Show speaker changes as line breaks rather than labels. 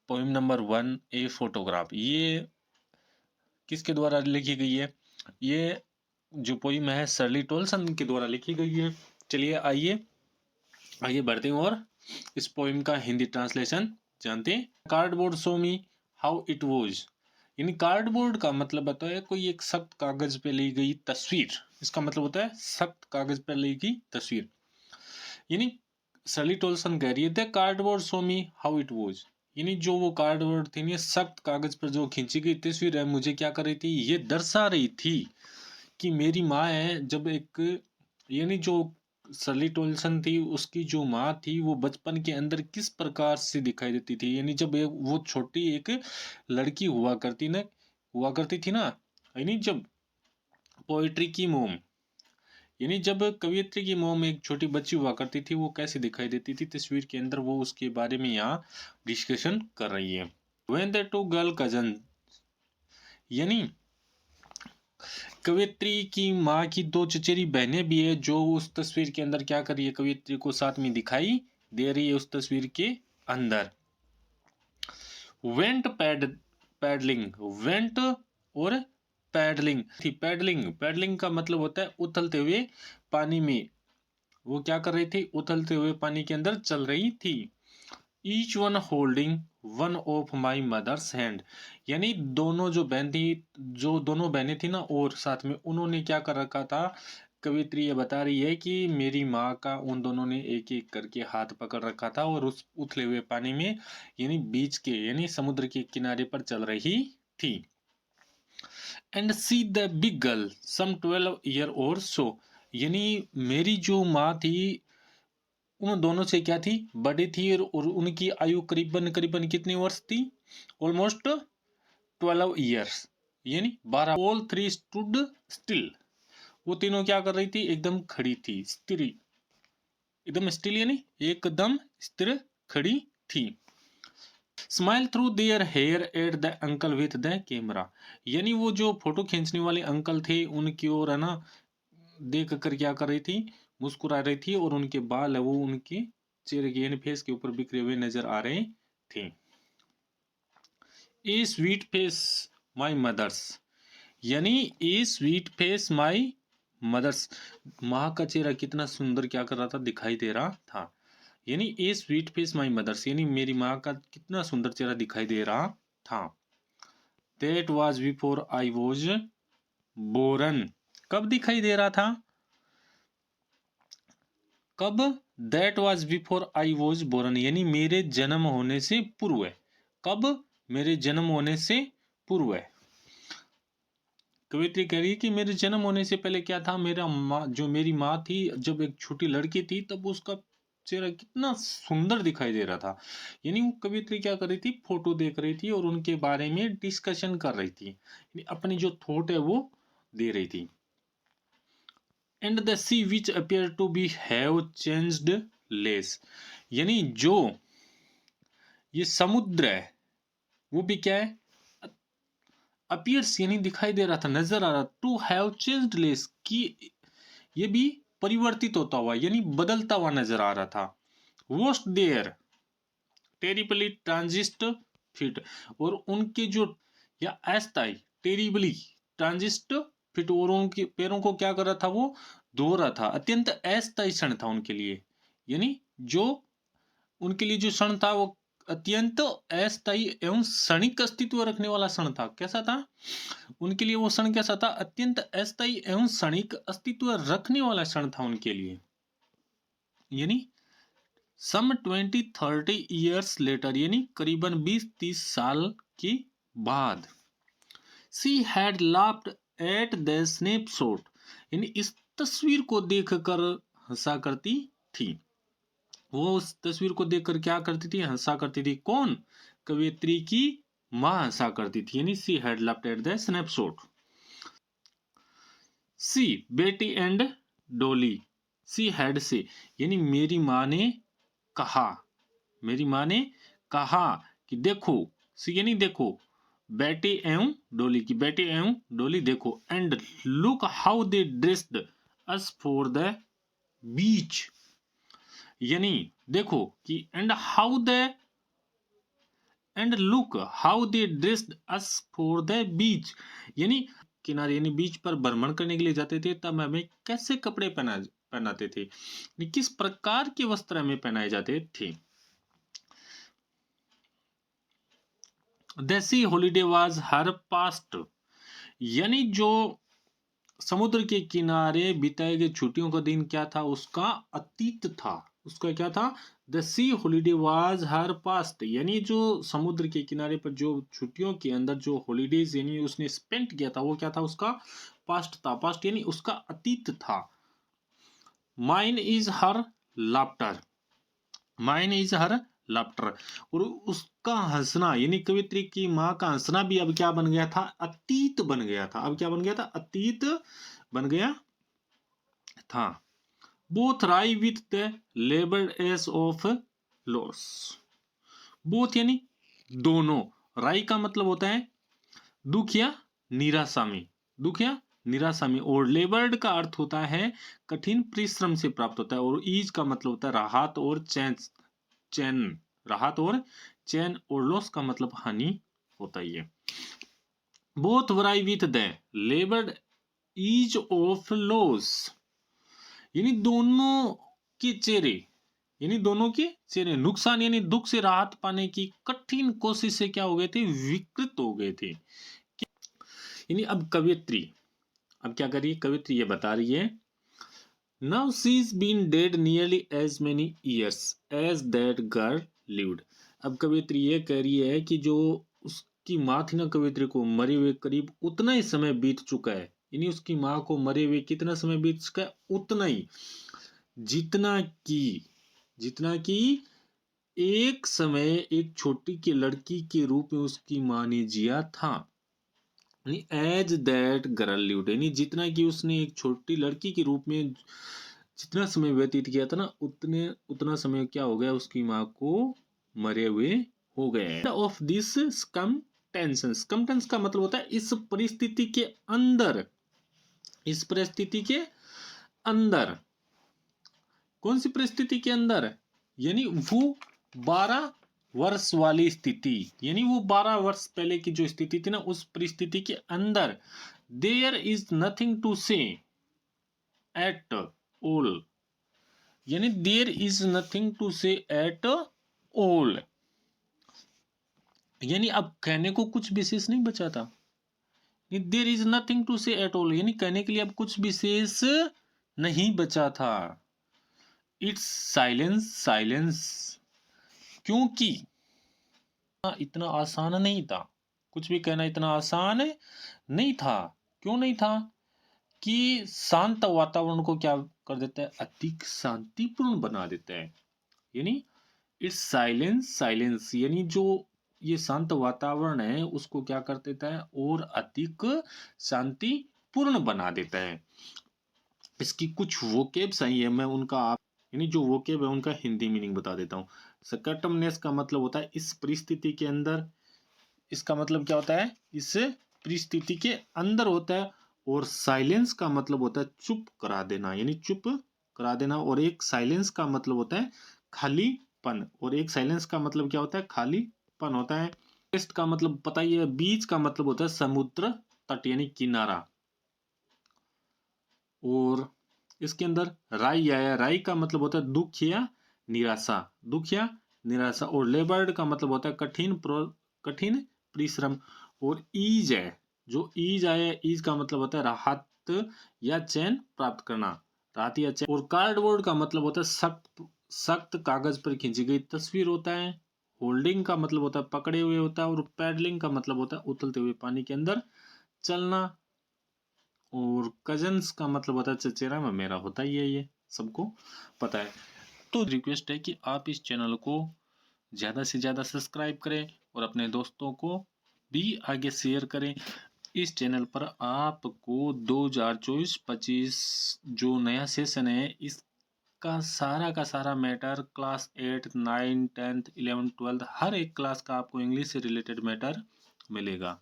Poem number 1 a photograph. ये किसके द्वारा लिखी गई है? ये जो पोइम है शर्ली टोल्सन के द्वारा लिखी गई है। चलिए आइए आगे बढ़ते हैं और इस पोइम का हिंदी ट्रांसलेशन जानते हैं। Cardboard show me how it was, यानी कार्डबोर्ड का मतलब होता है कोई एक सख्त कागज पे ली गई तस्वीर। इसका मतलब होता है सख्त कागज पे ली गई तस्वीर। यानी शर्ली टोल्सन कह रही है cardboard show me how it was, यानी जो वो कार्डबोर्ड थी ना सख्त कागज पर जो खींची गई तस्वीर है मुझे क्या कर रही थी, ये दर्शा रही थी कि मेरी माँ है जब एक, यानी जो शर्ली टोल्सन थी उसकी जो माँ थी वो बचपन के अंदर किस प्रकार से दिखाई देती थी। यानी जब वो छोटी एक लड़की हुआ करती थी ना, यानी जब पोएट्री की मोम, यानी जब कवियत्री की मोम एक छोटी बच्ची हुआ करती थी वो कैसे दिखाई देती थी तस्वीर के अंदर, वो उसके बारे में यहाँ डिस्कशन कर रही है। When the two girl cousin, यानी कवियत्री की माँ की दो चचेरी बहनें भी है जो उस तस्वीर के अंदर क्या कर रही है, कवियत्री को साथ में दिखाई दे रही है उस तस्वीर के अंदर। वेंट पैडलिंग, वेंट और पैडलिंग थी। पैडलिंग का मतलब होता है उथलते हुए पानी में, वो क्या कर रही थी, उथलते हुए पानी के अंदर चल रही थी। Each one holding one of my mother's hand, यानी दोनों दोनों बहनें थी ना और साथ में उन्होंने क्या कर रखा था, कवित्री ये बता रही है कि मेरी माँ का उन दोनों ने एक एक करके हाथ पकड़ रखा था और उस उथले हुए पानी में यानी बीच के यानी समुद्र के किनारे पर चल रही थी। And see the big girl some 12 year or so, यानी मेरी जो माँ थी उन दोनों से क्या थी, बड़ी थी और उनकी आयु करीबन करीबन कितनी वर्ष थी, ऑलमोस्ट 12 ईयर्स, यानी 12। ऑल थ्री स्टूड स्टिल, वो तीनों क्या कर रही थी, एकदम खड़ी थी, स्थिर, एकदम स्टिल यानी एकदम स्थिर खड़ी थी। Smile through their hair at the uncle with the camera, यानी वो जो फोटो खींचने वाले अंकल थे उनकी ओर है ना देख कर क्या कर रही थी, मुस्कुरा रही थी और उनके बाल है वो उनके चेहरे के यानी फेस के ऊपर बिखरे हुए नजर आ रहे थे। A sweet face my mother's, यानी a sweet face my mother's, माँ का चेहरा कितना सुंदर क्या कर रहा था, दिखाई दे रहा था। यानी a sweet face my mother's, यानी मेरी माँ का कितना सुंदर चेहरा दिखाई दे रहा था। That was before I was boron, कब दिखाई दे रहा था, कब, that was before I was boron, यानी मेरे जन्म होने से पूर्व है। कब, मेरे जन्म होने से पूर्व है। कवित्री कह रही है कि मेरे जन्म होने से पहले क्या था, मेरा माँ जो मेरी माँ थी जब एक छोटी लड़की थी तब उसका चेहरा कितना सुंदर दिखाई दे रहा था। यानी वो कवित्री क्या कर रही थी, फोटो देख रही थी और उनके बारे में डिस्कशन कर रही थी, यानी अपनी जो थॉट है वो दे रही थी। And the sea which appear to be have changed less, यानी जो ये समुद्र है वो भी क्या है, अपियर्स यानी दिखाई दे रहा था, नजर आ रहा, टू हैव चेंज्ड लेस की ये भी परिवर्तित होता हुआ यानी बदलता हुआ नजर आ रहा था। वोस्ट देयर टेरिबली ट्रांजिस्ट फिट, और उनके जो या अस्थाई टेरिबली ट्रांजिस्ट फिट, और उनके पैरों को क्या कर रहा था, वो धो रहा था। अत्यंत अस्थायी क्षण था उनके लिए, यानी जो उनके लिए जो क्षण था वो अत्यंत अस्थायी एवं क्षणिक अस्तित्व रखने वाला क्षण था। कैसा था उनके लिए वो क्षण, कैसा था, अत्यंत अस्थायी एवं क्षणिक अस्तित्व रखने वाला क्षण था उनके लिए। यानी सम 20-30 ईयर्स लेटर, यानी करीबन 20-30 साल के बाद। She had laughed at the snapshot, यानी इस तस्वीर को देखकर हंसा करती थी। वो उस तस्वीर को देखकर क्या करती थी, हंसा करती थी। कौन, कवियत्री की मां हंसा करती थी, यानी she had laughed at the snapshot. See Betty and डोली, सी हैड से, यानी मेरी माँ ने कहा, मेरी माँ ने कहा कि देखो, सी यानी देखो, बेटी एवं डोली की, बेटी एवं डोली देखो। And look how they dressed us for the beach, यानी देखो कि and how the end look how they dressed us for the beach. यानी किनारे यानी बीच पर भ्रमण करने के लिए जाते थे तब हमें कैसे कपड़े पहनाते थे, यानी किस प्रकार के वस्त्र हमें पहनाए जाते थे। The C holiday was her past, यानी जो समुद्र के किनारे बिताए गए छुट्टियों का दिन क्या था, उसका अतीत था। उसका क्या था, the C holiday was her past, यानी जो समुद्र के किनारे पर जो छुट्टियों के अंदर जो हॉलीडेज यानी उसने स्पेंड किया था वो क्या था, उसका पास्ट था। पास्ट यानी उसका अतीत था। Mine is her laughter, mine is her laughter, और उसका हंसना यानी कवित्री की माँ का हंसना भी अब क्या बन गया था, अतीत बन गया था। अब क्या बन गया था, अतीत बन गया था। बोथ राई with the लेबर्ड S of loss, both यानी दोनों, राई का मतलब होता है दुख या निराशा में, दुख या निराशा में, और लेबर्ड का अर्थ होता है कठिन परिश्रम से प्राप्त होता है, और ईज का मतलब होता है राहत और चैन, चैन, राहत और चैन, और लॉस का मतलब हानि होता है। Both weary with the laboured ease of loss, यानी दोनों के चेहरे, यानी दोनों के चेहरे नुकसान यानी दुख से राहत पाने की कठिन कोशिश से क्या हो गए थे, विकृत हो गए थे। यानी अब कवियत्री अब क्या कर रही है, कवित्री ये बता रही है, now she is been dead nearly as many years as that girl lived. अब कवित्री ये कह रही है कि जो उसकी माँ थी ना, कवित्री को मरे हुए करीब उतना ही समय बीत चुका है, यानी उसकी माँ को मरे हुए कितना समय बीत चुका है, उतना ही, जितना की, जितना की एक समय एक छोटी की लड़की के रूप में उसकी माँ ने जिया था। एज दैट गर्ल लिव्ड, यानी जितना कि उसने एक छोटी लड़की के रूप में जितना समय व्यतीत किया था ना, उतना समय क्या हो गया, उसकी माँ को मरे हुए हो गए। Of this scum tension, scum tense का मतलब होता है इस परिस्थिति के अंदर, इस परिस्थिति के अंदर, कौन सी परिस्थिति के अंदर, यानी वो 12 वर्ष वाली स्थिति, यानी वो 12 वर्ष पहले की जो स्थिति थी ना, उस परिस्थिति के अंदर देयर इज नथिंग टू से एट ऑल, यानी देयर इज नथिंग टू से एट ऑल, यानी अब कहने को कुछ विशेष नहीं बचा था। देयर इज नथिंग टू से एट ऑल, यानी कहने के लिए अब कुछ विशेष नहीं बचा था। इट्स साइलेंस, साइलेंस, क्योंकि इतना आसान नहीं था, कुछ भी कहना इतना आसान नहीं था। क्यों नहीं था, कि शांत वातावरण को क्या कर देता है, अधिक शांतिपूर्ण बना देता है। यानी इट्स साइलेंस, साइलेंस, यानी जो ये शांत वातावरण है उसको क्या कर देता है, और अधिक शांतिपूर्ण बना देता है। इसकी कुछ वोकेब्स आई है, मैं उनका आप यानी जो वोकेब है उनका हिंदी मीनिंग बता देता हूँ। सकटमनेस का मतलब होता है इस परिस्थिति के अंदर, इसका मतलब क्या होता है, इस परिस्थिति के अंदर होता है। और साइलेंस का मतलब होता है चुप करा देना, यानी चुप करा देना। और एक साइलेंस का मतलब होता है खालीपन, और एक साइलेंस का मतलब क्या होता है, खालीपन होता है। वेस्ट का मतलब पता ही है, बीच का मतलब होता है समुद्र तट यानी किनारा। और इसके अंदर राई आया, राई का मतलब होता है दुख या निराशा, दुख या निराशा। और लेबर्ड का मतलब होता है कठिन परिश्रम। और ईज है, जो ईज आया, ईज का मतलब होता है राहत या चैन प्राप्त करना, राहत या चैन। और कार्डबोर्ड का मतलब होता है सख्त सख्त कागज पर खींची गई तस्वीर होता है। होल्डिंग का मतलब होता है पकड़े हुए होता है। और पैडलिंग का मतलब होता है उतलते हुए पानी के अंदर चलना। और कजन्स का मतलब होता है चचेरा ममेरा, होता ही है, ये सबको पता है। तो रिक्वेस्ट है कि आप इस चैनल को ज़्यादा से ज़्यादा सब्सक्राइब करें और अपने दोस्तों को भी आगे शेयर करें। इस चैनल पर आपको 2024-25 जो नया सेशन है इसका सारा का सारा मैटर क्लास 8, 9, 10, 11, 12 हर एक क्लास का आपको इंग्लिश से रिलेटेड मैटर मिलेगा।